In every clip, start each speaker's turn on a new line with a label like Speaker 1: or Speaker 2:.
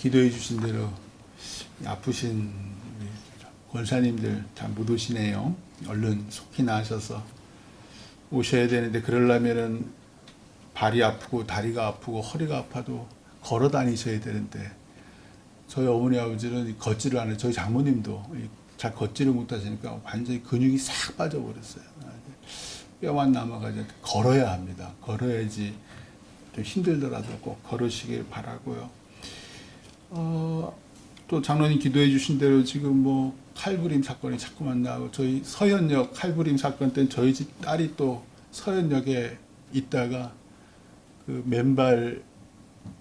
Speaker 1: 기도해 주신 대로 아프신 우리 권사님들 참 못 오시네요. 얼른 속히 나으셔서 오셔야 되는데, 그러려면은 발이 아프고 다리가 아프고 허리가 아파도 걸어 다니셔야 되는데, 저희 어머니 아버지는 걷지를 않아요. 저희 장모님도 잘 걷지를 못하시니까 완전히 근육이 싹 빠져버렸어요. 뼈만 남아가지고 걸어야 합니다. 걸어야지. 좀 힘들더라도 꼭 걸으시길 바라고요. 또 장로님 기도해 주신 대로 지금 뭐 칼부림 사건이 자꾸만 나오고, 저희 서현역 칼부림 사건 때는 저희 집 딸이 또 서현역에 있다가 그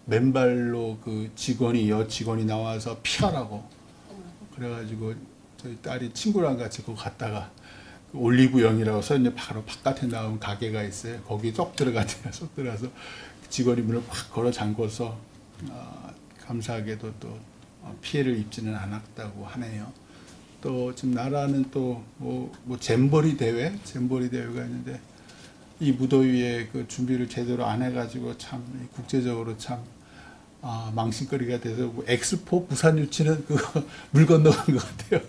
Speaker 1: 맨발로 그 여직원이 나와서 피하라고 그래가지고 저희 딸이 친구랑 같이 그거 갔다가 그 올리브영이라고 서현역 바로 바깥에 나온 가게가 있어요. 거기 쏙 들어가서 직원이 문을 확 걸어 잠궈서 감사하게도 또 피해를 입지는 않았다고 하네요. 또 지금 나라는 또 뭐 잼버리 대회가 있는데, 이 무더위에 그 준비를 제대로 안 해가지고 참 국제적으로 참 망신거리가 돼서, 뭐 엑스포 부산 유치는 그거 물 건너간 것 같아요.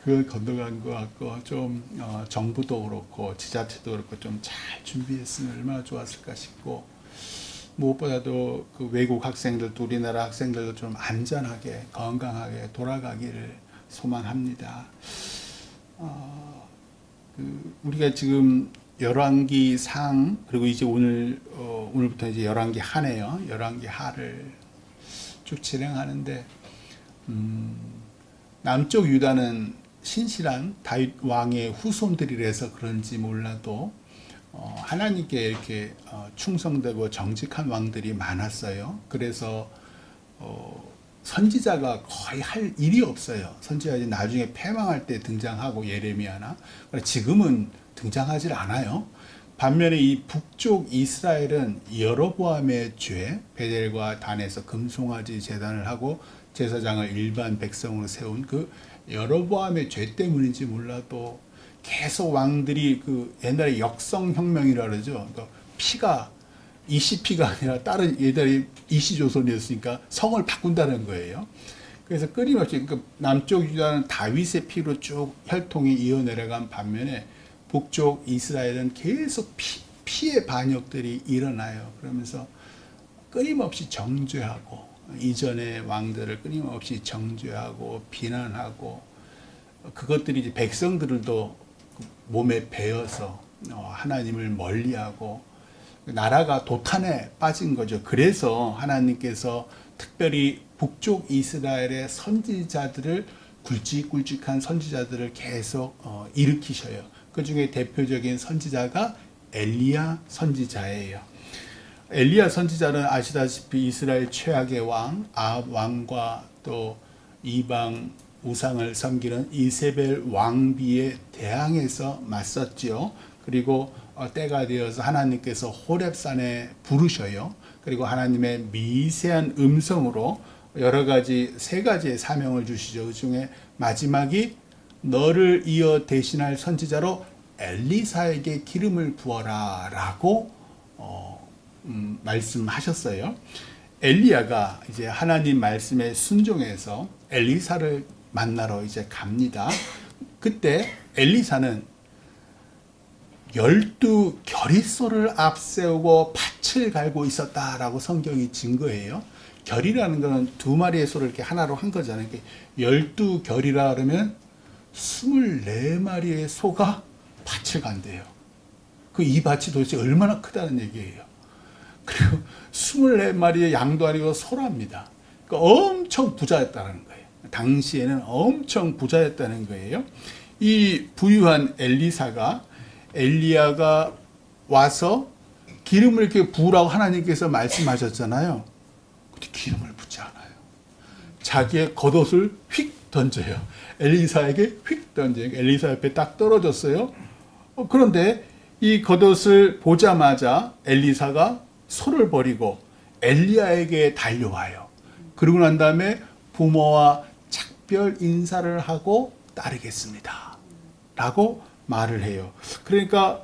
Speaker 1: 그걸 건너간 것 같고, 좀 정부도 그렇고 지자체도 그렇고 좀 잘 준비했으면 얼마나 좋았을까 싶고, 무엇보다도 그 외국 학생들도 우리나라 학생들도 좀 안전하게 건강하게 돌아가기를 소망합니다. 우리가 지금 열왕기 상, 그리고 이제 오늘부터 이제 열왕기 하네요. 열왕기 하를 쭉 진행하는데, 남쪽 유다는 신실한 다윗 왕의 후손들이라서 그런지 몰라도 하나님께 이렇게 충성되고 정직한 왕들이 많았어요. 그래서 선지자가 거의 할 일이 없어요. 선지자가 나중에 패망할 때 등장하고, 예레미야나. 지금은 등장하지 않아요. 반면에 이 북쪽 이스라엘은 여로보암의 죄, 베델과 단에서 금송아지 제단을 하고 제사장을 일반 백성으로 세운 그 여로보암의 죄 때문인지 몰라도 계속 왕들이 그 옛날에 역성혁명이라 그러죠. 그러니까 피가 이시피가 아니라 다른 옛날에 이시조선이었으니까 성을 바꾼다는 거예요. 그래서 끊임없이 그 남쪽 유다는 다윗의 피로 쭉 혈통이 이어내려간 반면에 북쪽 이스라엘은 계속 피의 반역들이 일어나요. 그러면서 끊임없이 정죄하고, 이전의 왕들을 끊임없이 정죄하고 비난하고, 그것들이 이제 백성들도 몸에 배어서 하나님을 멀리하고 나라가 도탄에 빠진 거죠. 그래서 하나님께서 특별히 북쪽 이스라엘의 선지자들을, 굵직굵직한 선지자들을 계속 일으키셔요. 그 중에 대표적인 선지자가 엘리야 선지자예요. 엘리야 선지자는 아시다시피 이스라엘 최악의 왕 아합 왕과 또 이방 우상을 섬기는 이세벨 왕비에 대항해서 맞섰지요. 그리고 때가 되어서 하나님께서 호렙산에 부르셔요. 그리고 하나님의 미세한 음성으로 세 가지의 사명을 주시죠. 그 중에 마지막이 너를 이어 대신할 선지자로 엘리사에게 기름을 부어라 라고 말씀하셨어요. 엘리야가 이제 하나님 말씀에 순종해서 엘리사를 만나러 이제 갑니다. 그때 엘리사는 12겨릿소를 앞세우고 밭을 갈고 있었다라고 성경이 증거해요. 결이라는 것은 두 마리의 소를 이렇게 하나로 한 거잖아요. 12결이라 그러면 24마리의 소가 밭을 간대요. 그 이 밭이 도대체 얼마나 크다는 얘기예요. 그리고 24마리의 양도 아니고 소랍니다. 그러니까 엄청 부자였다는 거예요. 당시에는 엄청 부자였다는 거예요. 이 부유한 엘리야가 와서 기름을 이렇게 부으라고 하나님께서 말씀하셨잖아요. 근데 기름을 붓지 않아요. 자기의 겉옷을 휙 던져요. 엘리사에게 휙 던져요. 엘리사 옆에 딱 떨어졌어요. 그런데 이 겉옷을 보자마자 엘리사가 소를 버리고 엘리야에게 달려와요. 그러고 난 다음에 부모와 작별 인사를 하고 따르겠습니다 라고 말을 해요. 그러니까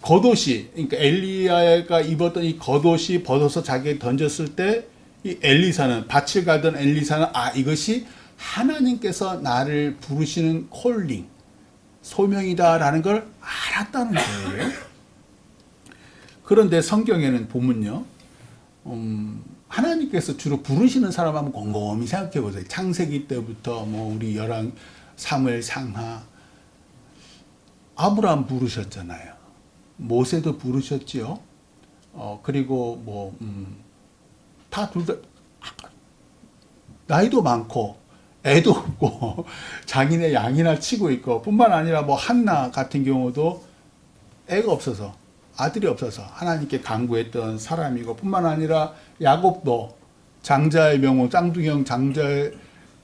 Speaker 1: 겉옷이, 그러니까 엘리야가 입었던 이 겉옷이 벗어서 자기에게 던졌을 때 이 엘리사는, 밭을 가던 엘리사는 이것이 하나님께서 나를 부르시는 콜링, 소명이다라는 걸 알았다는 거예요. 그런데 성경에는 보면요, 하나님께서 주로 부르시는 사람 한번 곰곰이 생각해 보세요. 창세기 때부터 우리 열왕, 사무엘 상하, 아브라함 부르셨잖아요. 모세도 부르셨지요. 그리고 다 둘 다 나이도 많고 애도 없고 자기네 양이나 치고 있고, 뿐만 아니라 한나 같은 경우도 애가 없어서, 아들이 없어서 하나님께 간구했던 사람이고, 뿐만 아니라 야곱도 장자의 명분,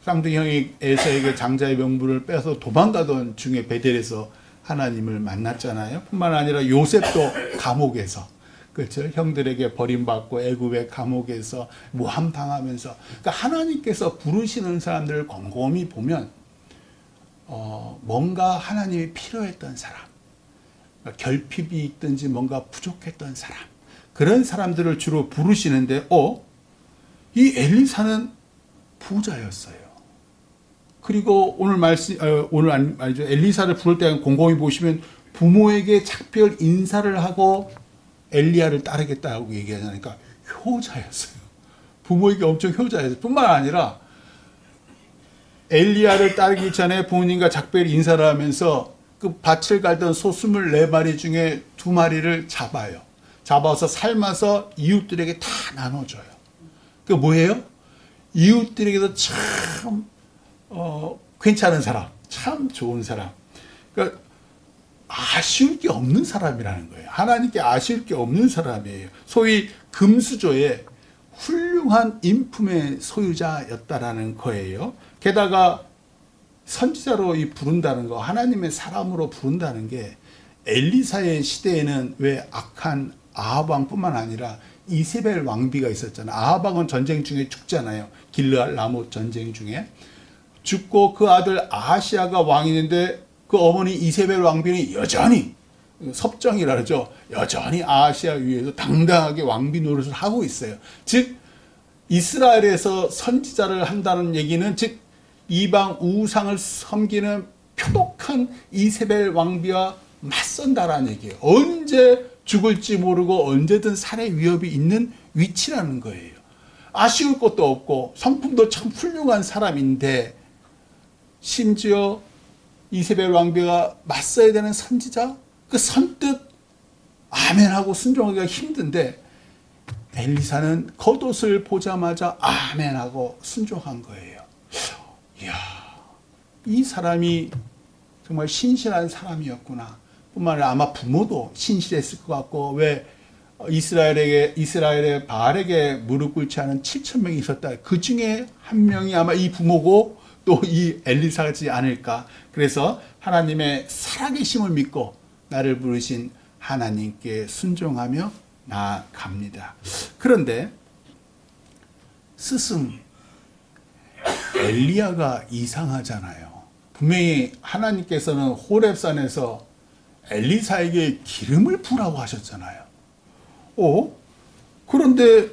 Speaker 1: 쌍둥이 에서에게 장자의 명분을 빼서 도망가던 중에 베델에서 하나님을 만났잖아요. 뿐만 아니라 요셉도 감옥에서, 그렇죠, 형들에게 버림받고 애굽의 감옥에서 모함당하면서, 그러니까 하나님께서 부르시는 사람들을 곰곰이 보면 뭔가 하나님이 필요했던 사람, 그러니까 결핍이 있든지 뭔가 부족했던 사람, 그런 사람들을 주로 부르시는데 이 엘리사는 부자였어요. 그리고 오늘 아니죠, 엘리사를 부를 때 곰곰이 보시면 부모에게 작별 인사를 하고 엘리야를 따르겠다고 얘기하니까 효자였어요. 부모에게 엄청 효자였어요. 뿐만 아니라 엘리야를 따르기 전에 부모님과 작별 인사를 하면서 그 밭을 갈던 소 24마리 중에 2마리를 잡아서 삶아서 이웃들에게 다 나눠줘요. 그 뭐예요? 이웃들에게도 참 괜찮은 사람, 참 좋은 사람, 그러니까 아쉬울 게 없는 사람이라는 거예요. 하나님께 아쉬울 게 없는 사람이에요. 소위 금수저의 훌륭한 인품의 소유자였다라는 거예요. 게다가 선지자로 부른다는 거, 하나님의 사람으로 부른다는 게, 엘리사의 시대에는 왜 악한 아합 왕뿐만 아니라 이세벨 왕비가 있었잖아요. 아합 왕은 전쟁 중에 죽잖아요. 길르앗 라못 전쟁 중에 죽고, 그 아들 아하시아가 왕이 되는데 그 어머니 이세벨 왕비는 여전히, 섭정이라 그러죠, 여전히 아하시아 위에서 당당하게 왕비 노릇을 하고 있어요. 즉 이스라엘에서 선지자를 한다는 얘기는, 즉 이방 우상을 섬기는 표독한 이세벨 왕비와 맞선다라는 얘기예요. 언제 죽을지 모르고 언제든 살해 위협이 있는 위치라는 거예요. 아쉬울 것도 없고 성품도 참 훌륭한 사람인데, 심지어 이세벨 왕비가 맞서야 되는 선지자, 그 선뜻 아멘하고 순종하기가 힘든데, 엘리사는 겉옷을 보자마자 아멘하고 순종한 거예요. 이야, 이 사람이 정말 신실한 사람이었구나. 뿐만 아니라 아마 부모도 신실했을 것 같고, 왜 이스라엘의 바알에게 무릎 꿇지 않은 7,000명이 있었다. 그 중에 한 명이 아마 이 부모고 또 이 엘리사지 않을까. 그래서 하나님의 살아계심을 믿고 나를 부르신 하나님께 순종하며 나아갑니다. 그런데 스승 엘리야가 이상하잖아요. 분명히 하나님께서는 호렙산에서 엘리사에게 기름을 부라고 하셨잖아요. 그런데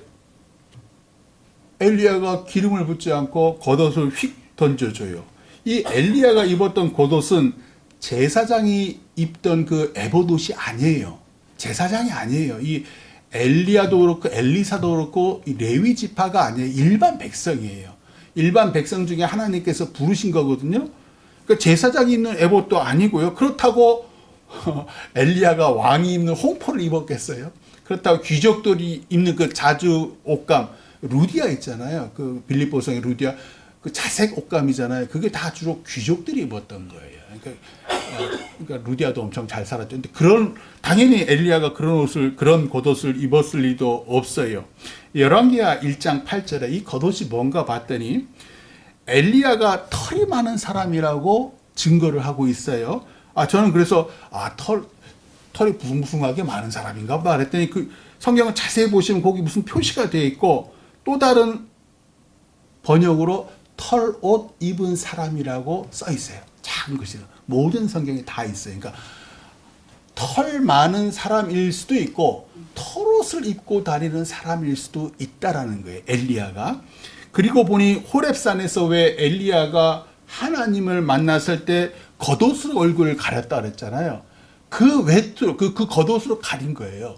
Speaker 1: 엘리야가 기름을 붓지 않고 겉옷을 휙 던져줘요. 이 엘리야가 입었던 겉옷은 제사장이 입던 그 에봇옷이 아니에요. 제사장이 아니에요. 이 엘리야도 그렇고 엘리사도 그렇고 이 레위 지파가 아니에요. 일반 백성이에요. 일반 백성 중에 하나님께서 부르신 거거든요. 그러니까 제사장이 입는 에봇도 아니고요. 그렇다고 엘리야가 왕이 입는 홍포를 입었겠어요? 그렇다고 귀족들이 입는 그 자주 옷감, 루디아 있잖아요. 그 빌립보성의 루디아, 그 자색 옷감이잖아요. 그게 다 주로 귀족들이 입었던 거예요. 그러니까 루디아도 엄청 잘 살았죠. 근데 당연히 엘리야가 그런 겉옷을 입었을 리도 없어요. 열왕기하 1장 8절에 이 겉옷이 뭔가 봤더니 엘리야가 털이 많은 사람이라고 증거를 하고 있어요. 저는 그래서 털이 부숭부숭하게 많은 사람인가 보다 그랬더니, 그 성경을 자세히 보시면 거기 무슨 표시가 되어 있고, 또 다른 번역으로 털옷 입은 사람이라고 써 있어요. 작은 글씨로. 모든 성경이 다 있어요. 그러니까 털 많은 사람일 수도 있고 털옷을 입고 다니는 사람일 수도 있다라는 거예요. 엘리야가. 그리고 보니 호렙산에서 왜 엘리야가 하나님을 만났을 때 겉옷으로 얼굴을 가렸다 그랬잖아요. 그 외투, 그 겉옷으로 가린 거예요.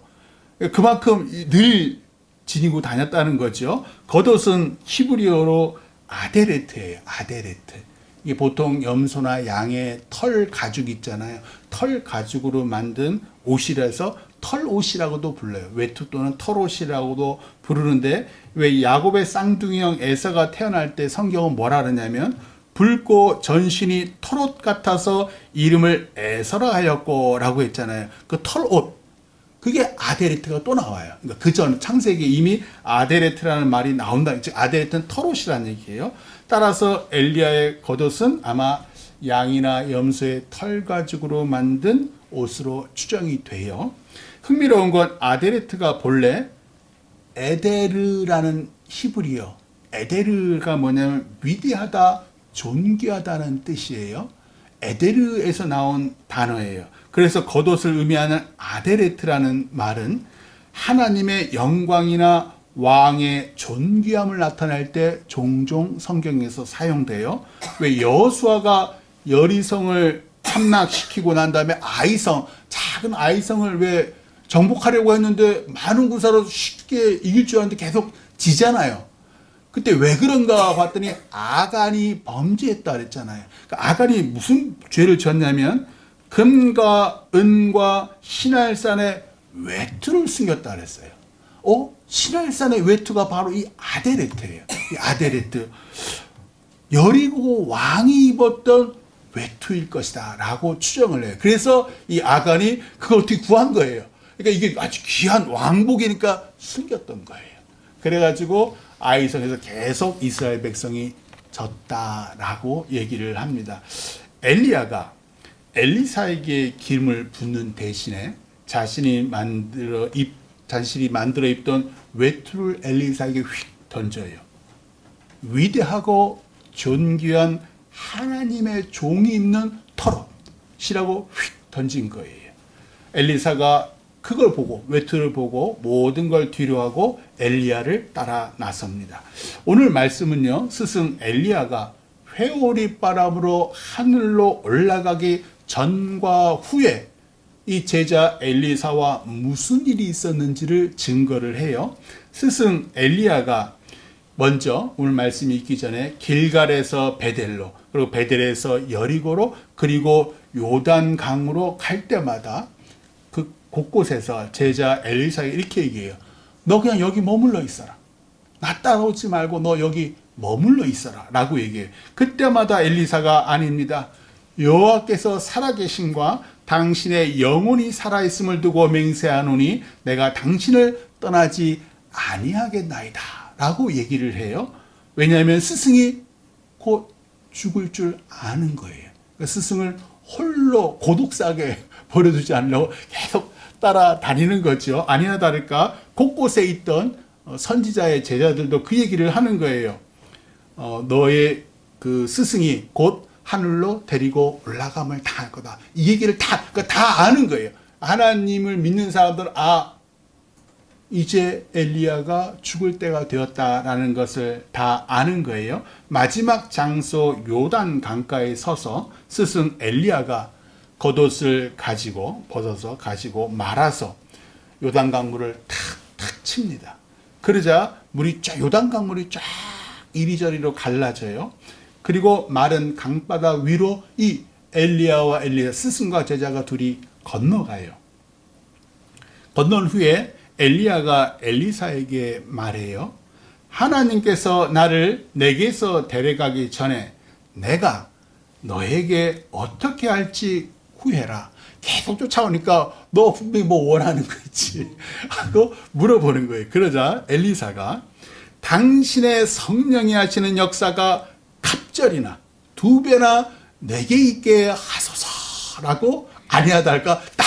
Speaker 1: 그만큼 늘 지니고 다녔다는 거죠. 겉옷은 히브리어로 아데레트예요. 아데레트. 이게 보통 염소나 양의 털 가죽 있잖아요. 털 가죽으로 만든 옷이라서 털옷이라고도 불러요. 외투 또는 털옷이라고도 부르는데, 왜 야곱의 쌍둥이 형 에서가 태어날 때 성경은 뭐라 그러냐면 붉고 전신이 털옷 같아서 이름을 에서라 하였고 라고 했잖아요. 그 털옷, 그게 아데레트가 또 나와요. 그러니까 그전 창세기에 이미 아데레트라는 말이 나온다. 즉 아데레트는 털옷이라는 얘기예요. 따라서 엘리야의 겉옷은 아마 양이나 염소의 털 가죽으로 만든 옷으로 추정이 돼요. 흥미로운 건 아데레트가 본래 에데르라는 히브리어, 에데르가 뭐냐면 위대하다, 존귀하다는 뜻이에요. 에데르에서 나온 단어예요. 그래서 겉옷을 의미하는 아데레트라는 말은 하나님의 영광이나 왕의 존귀함을 나타낼 때 종종 성경에서 사용돼요. 왜 여호수아가 여리성을 함락시키고 난 다음에 아이성, 작은 아이성을 왜 정복하려고 했는데 많은 군사로 쉽게 이길 줄 알았는데 계속 지잖아요. 그때 왜 그런가 봤더니 아간이 범죄했다 그랬잖아요. 그러니까 아간이 무슨 죄를 졌냐면 금과 은과 시날산의 외투를 숨겼다 그랬어요. 시날산의 외투가 바로 이 아데레트예요. 이 아데레트. 여리고 왕이 입었던 외투일 것이다 라고 추정을 해요. 그래서 이 아간이 그걸 어떻게 구한 거예요. 그러니까 이게 아주 귀한 왕복이니까 숨겼던 거예요. 그래가지고 아이성에서 계속 이스라엘 백성이 졌다라고 얘기를 합니다. 엘리야가 엘리사에게 기름을 붓는 대신에 자신이 만들어 입던 외투를 엘리사에게 휙 던져요. 위대하고 존귀한 하나님의 종이 입는 털옷이라고 휙 던진 거예요. 엘리사가 그걸 보고, 외투를 보고 모든 걸 뒤로하고 엘리야를 따라 나섭니다. 오늘 말씀은요, 스승 엘리야가 회오리 바람으로 하늘로 올라가기 전과 후에 이 제자 엘리사와 무슨 일이 있었는지를 증거를 해요. 스승 엘리야가 먼저 오늘 말씀이 있기 전에 길갈에서 베델로, 그리고 베델에서 여리고로, 그리고 요단 강으로 갈 때마다 그 곳곳에서 제자 엘리사에게 이렇게 얘기해요. 너 그냥 여기 머물러 있어라. 나 따라오지 말고 너 여기 머물러 있어라 라고 얘기해요. 그때마다 엘리사가 아닙니다. 여호와께서 살아계심과 당신의 영혼이 살아있음을 두고 맹세하노니 내가 당신을 떠나지 아니하겠나이다 라고 얘기를 해요. 왜냐하면 스승이 곧 죽을 줄 아는 거예요. 그러니까 스승을 홀로 고독사하게 버려두지 않으려고 계속 따라다니는 거죠. 아니나 다를까 곳곳에 있던 선지자의 제자들도 그 얘기를 하는 거예요. 너의 그 스승이 곧 하늘로 데리고 올라감을 당할 거다. 이 얘기를 다 아는 거예요. 하나님을 믿는 사람들은 이제 엘리야가 죽을 때가 되었다라는 것을 다 아는 거예요. 마지막 장소 요단 강가에 서서 스승 엘리야가 겉옷을 벗어서 가지고 말아서 요단강 물을 탁탁 칩니다. 그러자 요단강 물이 쫙 이리저리로 갈라져요. 그리고 마른 강바다 위로 이 엘리야와 엘리야 스승과 제자가 둘이 건너가요. 건넌 후에 엘리야가 엘리사에게 말해요. 하나님께서 나를 내게서 데려가기 전에 내가 너에게 어떻게 할지 구해라. 계속 쫓아오니까 너 분명히 뭐 원하는 거 있지 하고 물어보는 거예요. 그러자 엘리사가 당신의 성령이 하시는 역사가 갑절이나 2배나 내게 있게 하소서라고 아니하다 할까 딱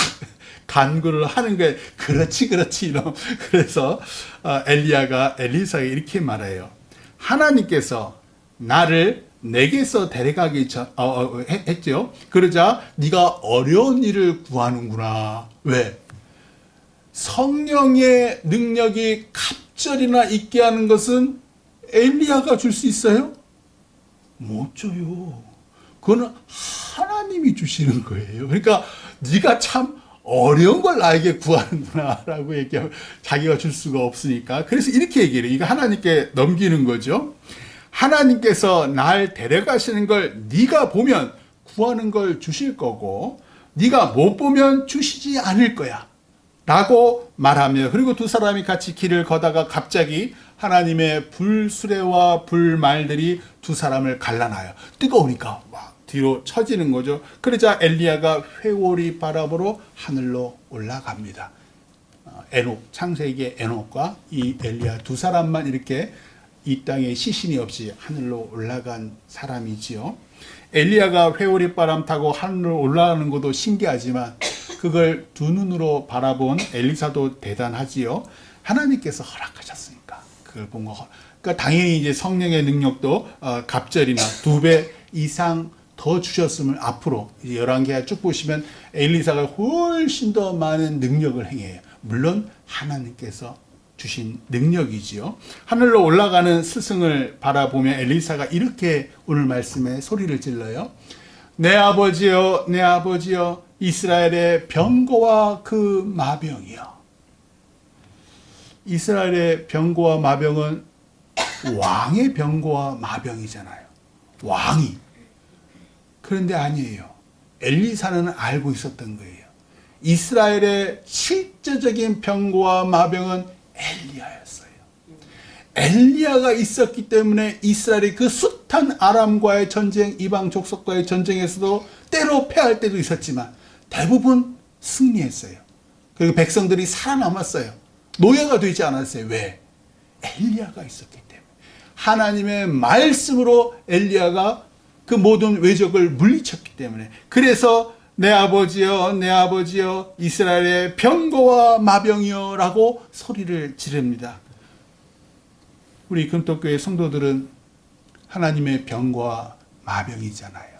Speaker 1: 간구를 하는 거예요. 그렇지 이놈. 그래서 엘리야가 엘리사에게 이렇게 말해요. 하나님께서 나를 내게서 데려가기 했죠. 그러자 네가 어려운 일을 구하는구나. 왜? 성령의 능력이 갑절이나 있게 하는 것은 엘리야가 줄 수 있어요? 못 줘요. 그거는 하나님이 주시는 거예요. 그러니까 네가 참 어려운 걸 나에게 구하는구나 라고 얘기하면 자기가 줄 수가 없으니까. 그래서 이렇게 얘기해요. 이거 하나님께 넘기는 거죠. 하나님께서 날 데려가시는 걸 네가 보면 구하는 걸 주실 거고, 네가 못 보면 주시지 않을 거야 라고 말하며, 그리고 두 사람이 같이 길을 걷다가 갑자기 하나님의 불수레와 불말들이 두 사람을 갈라놔요. 뜨거우니까 막 뒤로 처지는 거죠. 그러자 엘리야가 회오리 바람으로 하늘로 올라갑니다. 에녹, 창세기의 에녹과 이 엘리야 두 사람만 이렇게 이 땅에 시신이 없이 하늘로 올라간 사람이지요. 엘리야가 회오리 바람 타고 하늘로 올라가는 것도 신기하지만 그걸 두 눈으로 바라본 엘리사도 대단하지요. 하나님께서 허락하셨으니까 그걸 본 거. 그러니까 당연히 이제 성령의 능력도 갑절이나 2배 이상 더 주셨으면 앞으로 이제 11개가 쭉 보시면 엘리사가 훨씬 더 많은 능력을 행해요. 물론 하나님께서 주신 능력이지요. 하늘로 올라가는 스승을 바라보며 엘리사가 이렇게 오늘 말씀에 소리를 질러요. 내 아버지여, 내 아버지여, 이스라엘의 병거와 그 마병이여. 이스라엘의 병거와 마병은 왕의 병거와 마병이잖아요. 왕이. 그런데 아니에요. 엘리사는 알고 있었던 거예요. 이스라엘의 실제적인 병거와 마병은 엘리야였어요. 엘리야가 있었기 때문에 이스라엘이 그 숱한 아람과의 전쟁, 이방 족속과의 전쟁에서도 때로 패할 때도 있었지만 대부분 승리했어요. 그리고 백성들이 살아남았어요. 노예가 되지 않았어요. 왜? 엘리야가 있었기 때문에. 하나님의 말씀으로 엘리야가 그 모든 외적을 물리쳤기 때문에. 그래서 내 아버지여, 내 아버지여, 이스라엘의 병거와 마병이여 라고 소리를 지릅니다. 우리 금토교회 성도들은 하나님의 병거와 마병이잖아요.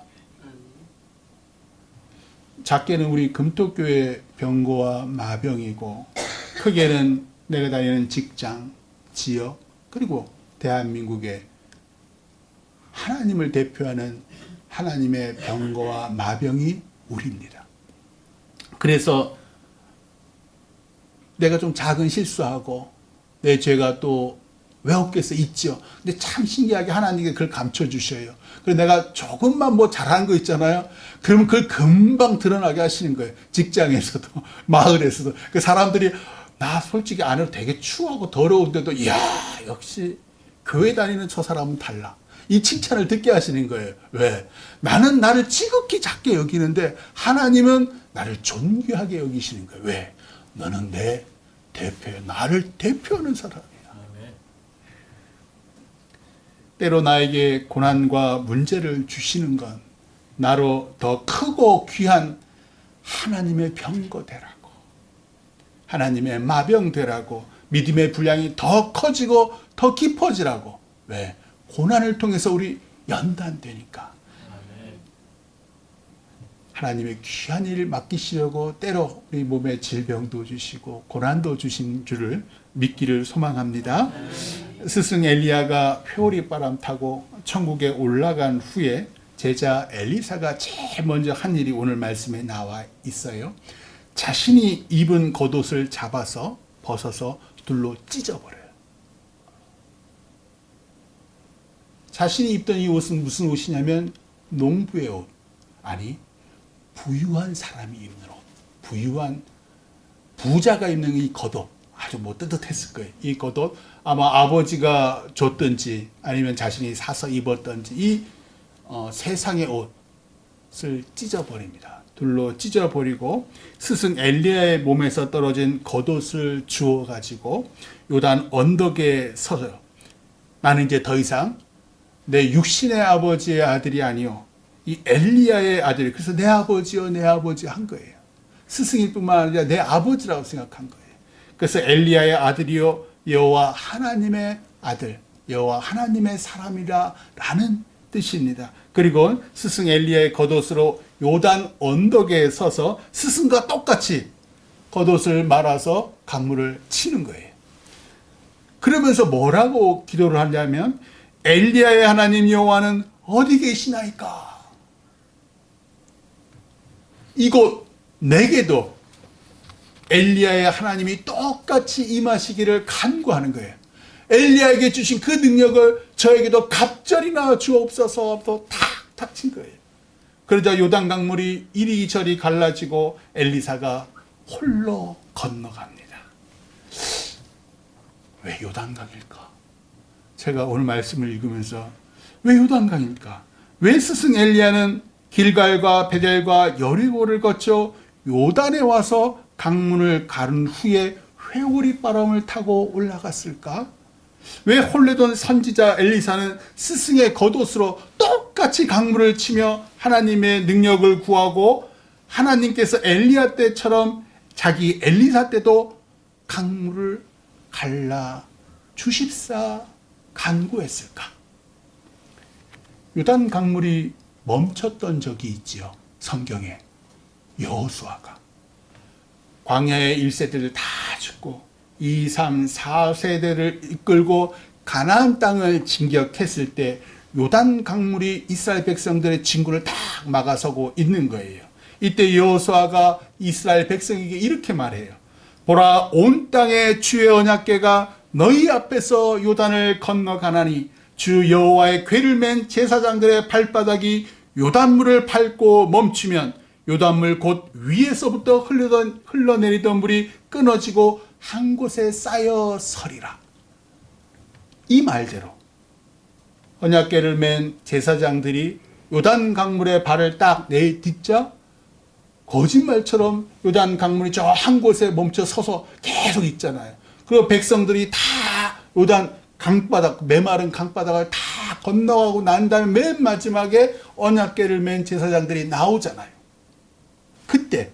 Speaker 1: 작게는 우리 금토교회 병거와 마병이고, 크게는 내가 다니는 직장, 지역, 그리고 대한민국의 하나님을 대표하는 하나님의 병거와 마병이 우리입니다. 그래서 내가 좀 작은 실수하고 내 죄가 또 외국에서 있죠. 근데 참 신기하게 하나님께 그걸 감춰주셔요. 그래서 내가 조금만 뭐 잘한 거 있잖아요. 그러면 그걸 금방 드러나게 하시는 거예요. 직장에서도, 마을에서도. 그 사람들이 나 솔직히 안 해도 되게 추하고 더러운데도, 이야, 역시 교회 다니는 저 사람은 달라. 이 칭찬을 듣게 하시는 거예요. 왜? 나는 나를 지극히 작게 여기는데 하나님은 나를 존귀하게 여기시는 거예요. 왜? 너는 내 대표야. 나를 대표하는 사람이야. 때로 나에게 고난과 문제를 주시는 건 나로 더 크고 귀한 하나님의 병거 되라고, 하나님의 마병 되라고, 믿음의 분량이 더 커지고 더 깊어지라고. 왜? 고난을 통해서 우리 연단되니까. 하나님의 귀한 일을 맡기시려고 때로 우리 몸에 질병도 주시고 고난도 주신 줄을 믿기를 소망합니다. 스승 엘리야가 회오리 바람 타고 천국에 올라간 후에 제자 엘리사가 제일 먼저 한 일이 오늘 말씀에 나와 있어요. 자신이 입은 겉옷을 잡아서 벗어서 둘로 찢어버려요. 자신이 입던 이 옷은 무슨 옷이냐면 농부의 옷, 아니 부유한 사람이 입는 옷, 부유한 부자가 입는 이 겉옷, 아주 뭐 뜨뜻했을 거예요. 이 겉옷 아마 아버지가 줬든지 아니면 자신이 사서 입었든지 이 세상의 옷을 찢어버립니다. 둘로 찢어버리고 스승 엘리야의 몸에서 떨어진 겉옷을 주워가지고 요단 언덕에 서서, 나는 이제 더 이상 내 육신의 아버지의 아들이 아니요 이 엘리야의 아들, 그래서 내 아버지요 내 아버지 한 거예요. 스승일 뿐만 아니라 내 아버지라고 생각한 거예요. 그래서 엘리야의 아들이요 여호와 하나님의 아들, 여호와 하나님의 사람이라 라는 뜻입니다. 그리고 스승 엘리야의 겉옷으로 요단 언덕에 서서 스승과 똑같이 겉옷을 말아서 강물을 치는 거예요. 그러면서 뭐라고 기도를 하냐면 엘리야의 하나님 여호와는 어디 계시나이까? 이곳 내게도 엘리야의 하나님이 똑같이 임하시기를 간구하는 거예요. 엘리야에게 주신 그 능력을 저에게도 갑절이나 주옵소서 또 탁탁 친 거예요. 그러자 요단 강물이 이리저리 갈라지고 엘리사가 홀로 건너갑니다. 왜 요단강일까? 제가 오늘 말씀을 읽으면서 왜 요단강일까? 왜 스승 엘리야는 길갈과 베델과 여리고를 거쳐 요단에 와서 강문을 가른 후에 회오리 바람을 타고 올라갔을까? 왜 홀레돈 선지자 엘리사는 스승의 겉옷으로 똑같이 강물을 치며 하나님의 능력을 구하고 하나님께서 엘리야 때처럼 자기 엘리사 때도 강물을 갈라 주십사 간구했을까? 요단 강물이 멈췄던 적이 있지요. 성경에 여호수아가 광야의 1세대를 다 죽고 2, 3, 4세대를 이끌고 가나안 땅을 진격했을 때 요단 강물이 이스라엘 백성들의 진군을 딱 막아서고 있는 거예요. 이때 여호수아가 이스라엘 백성에게 이렇게 말해요. 보라, 온 땅에 주의 언약궤가 너희 앞에서 요단을 건너가나니 주 여호와의 궤를 맨 제사장들의 발바닥이 요단물을 밟고 멈추면 요단물 곧 위에서부터 흘러내리던 물이 끊어지고 한 곳에 쌓여 서리라. 이 말대로 언약궤를 맨 제사장들이 요단 강물에 발을 딱 내딛자 거짓말처럼 요단 강물이 저 한 곳에 멈춰 서서 계속 있잖아요. 그리고 백성들이 다 요단 강바닥, 메마른 강바닥을 다 건너가고 난 다음에 맨 마지막에 언약궤를 맨 제사장들이 나오잖아요. 그때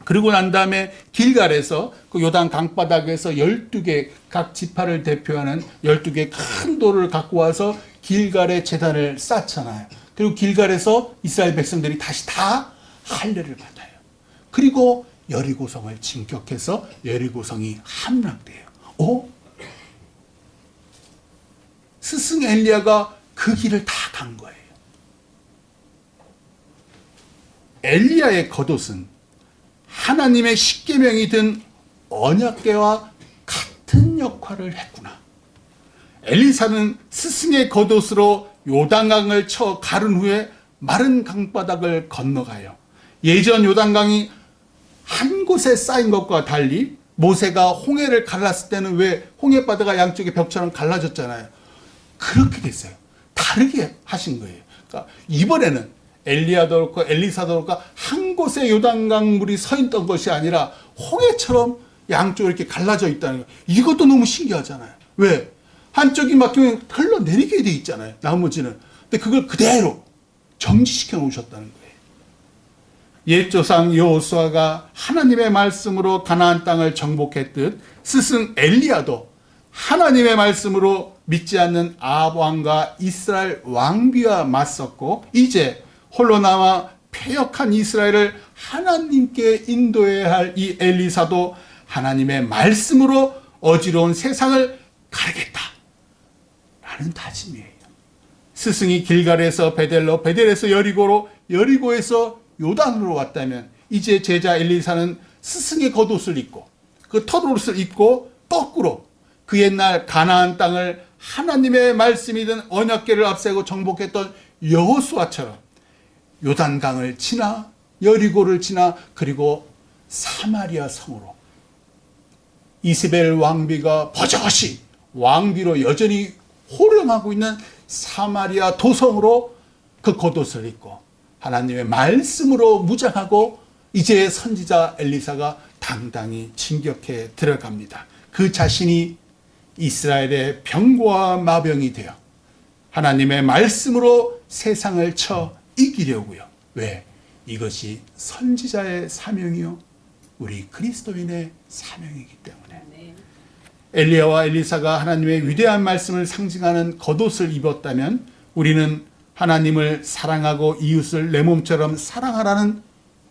Speaker 1: 그리고 난 다음에 길갈에서 그 요단 강바닥에서 12개 각 지파를 대표하는 12개 큰 돌을 갖고 와서 길갈의 제단을 쌓잖아요. 그리고 길갈에서 이스라엘 백성들이 다시 다 할례를 받아요. 그리고 여리고성을 진격해서 여리고성이 함락돼요. 스승 엘리야가 그 길을 다 간 거예요. 엘리야의 겉옷은 하나님의 십계명이 든 언약궤와 같은 역할을 했구나. 엘리사는 스승의 겉옷으로 요단강을 쳐 가른 후에 마른 강바닥을 건너가요. 예전 요단강이 한 곳에 쌓인 것과 달리 모세가 홍해를 갈랐을 때는 왜 홍해바다가 양쪽에 벽처럼 갈라졌잖아요. 그렇게 됐어요. 다르게 하신 거예요. 그러니까 이번에는 엘리야도 그렇고 엘리사도 그렇고 한 곳에 요단강 물이 서 있던 것이 아니라 홍해처럼 양쪽으로 이렇게 갈라져 있다는 거예요. 이것도 너무 신기하잖아요. 왜? 한쪽이 막히면 흘러내리게 돼 있잖아요. 나머지는. 근데 그걸 그대로 정지시켜 놓으셨다는 거예요. 옛 조상 여호수아가 하나님의 말씀으로 가나안 땅을 정복했듯 스승 엘리야도 하나님의 말씀으로 믿지 않는 아합 왕과 이스라엘 왕비와 맞섰고 이제 홀로 남아 패역한 이스라엘을 하나님께 인도해야 할 이 엘리사도 하나님의 말씀으로 어지러운 세상을 가르겠다 라는 다짐이에요. 스승이 길갈에서 베델로, 베델에서 여리고로, 여리고에서 요단으로 왔다면 이제 제자 엘리사는 스승의 겉옷을 입고 그 털옷을 입고 거꾸로 그 옛날 가나안 땅을 하나님의 말씀이 든 언약궤를 앞세고 정복했던 여호수아처럼 요단강을 지나 여리고를 지나 그리고 사마리아 성으로 이세벨 왕비가 버젓이 왕비로 여전히 호령하고 있는 사마리아 도성으로 그 겉옷을 입고 하나님의 말씀으로 무장하고 이제 선지자 엘리사가 당당히 진격해 들어갑니다. 그 자신이 이스라엘의 병과 마병이 되어 하나님의 말씀으로 세상을 쳐 이기려고요. 왜? 이것이 선지자의 사명이요 우리 그리스도인의 사명이기 때문에. 엘리야와 엘리사가 하나님의 위대한 말씀을 상징하는 겉옷을 입었다면 우리는 하나님을 사랑하고 이웃을 내 몸처럼 사랑하라는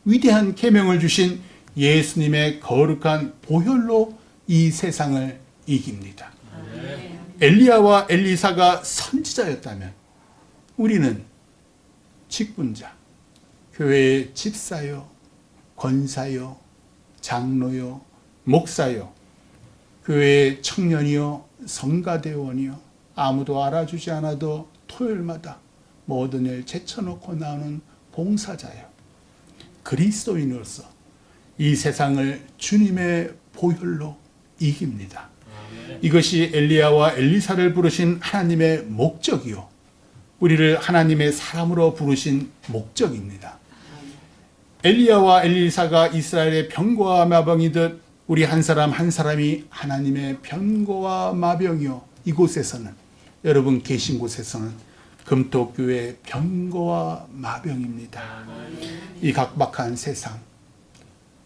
Speaker 1: 위대한 계명을 주신 예수님의 거룩한 보혈로 이 세상을 이깁니다. 엘리야와 엘리사가 선지자였다면 우리는 직분자, 교회의 집사요, 권사요, 장로요, 목사요, 교회의 청년이요, 성가대원이요, 아무도 알아주지 않아도 토요일마다 모든 일 제쳐놓고 나오는 봉사자요, 그리스도인으로서 이 세상을 주님의 보혈로 이깁니다. 이것이 엘리야와 엘리사를 부르신 하나님의 목적이요, 우리를 하나님의 사람으로 부르신 목적입니다. 엘리야와 엘리사가 이스라엘의 병거와 마병이듯 우리 한 사람 한 사람이 하나님의 병거와 마병이요, 이곳에서는, 여러분 계신 곳에서는 금토교회의 병거와 마병입니다. 이 각박한 세상,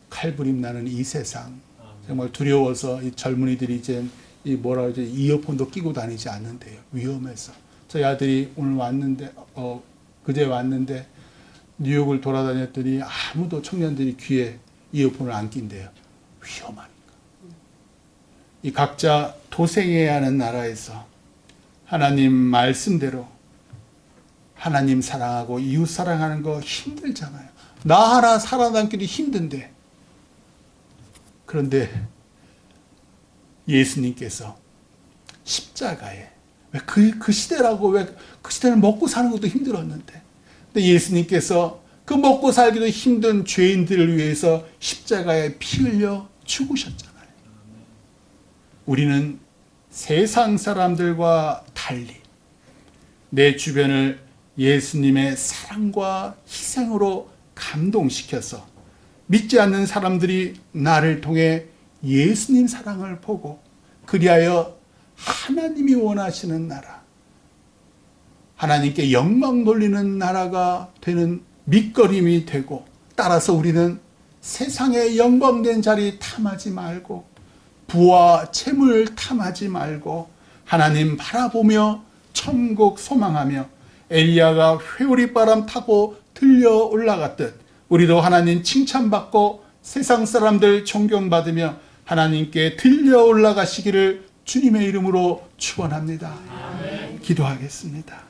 Speaker 1: 칼부림 나는 이 세상, 정말 두려워서 이 젊은이들이 이제 이 뭐라 그러지, 이어폰도 끼고 다니지 않는데요. 위험해서. 저희 아들이 오늘 왔는데, 그제 왔는데 뉴욕을 돌아다녔더니 아무도 청년들이 귀에 이어폰을 안 낀대요. 위험하니까. 이 각자 도생해야 하는 나라에서 하나님 말씀대로 하나님 사랑하고 이웃 사랑하는 거 힘들잖아요. 나 하나 살아남기도 힘든데. 그런데 예수님께서 십자가에, 왜 그 시대라고, 왜 그 시대는 먹고 사는 것도 힘들었는데, 근데 예수님께서 그 먹고 살기도 힘든 죄인들을 위해서 십자가에 피 흘려 죽으셨잖아요. 우리는 세상 사람들과 달리 내 주변을 예수님의 사랑과 희생으로 감동시켜서 믿지 않는 사람들이 나를 통해 예수님 사랑을 보고 그리하여 하나님이 원하시는 나라, 하나님께 영광 돌리는 나라가 되는 밑거림이 되고, 따라서 우리는 세상의 영광된 자리 탐하지 말고 부와 재물 탐하지 말고 하나님 바라보며 천국 소망하며 엘리야가 회오리바람 타고 들려 올라갔듯 우리도 하나님 칭찬받고 세상 사람들 존경받으며 하나님께 들려 올라가시기를 주님의 이름으로 축원합니다. 기도하겠습니다.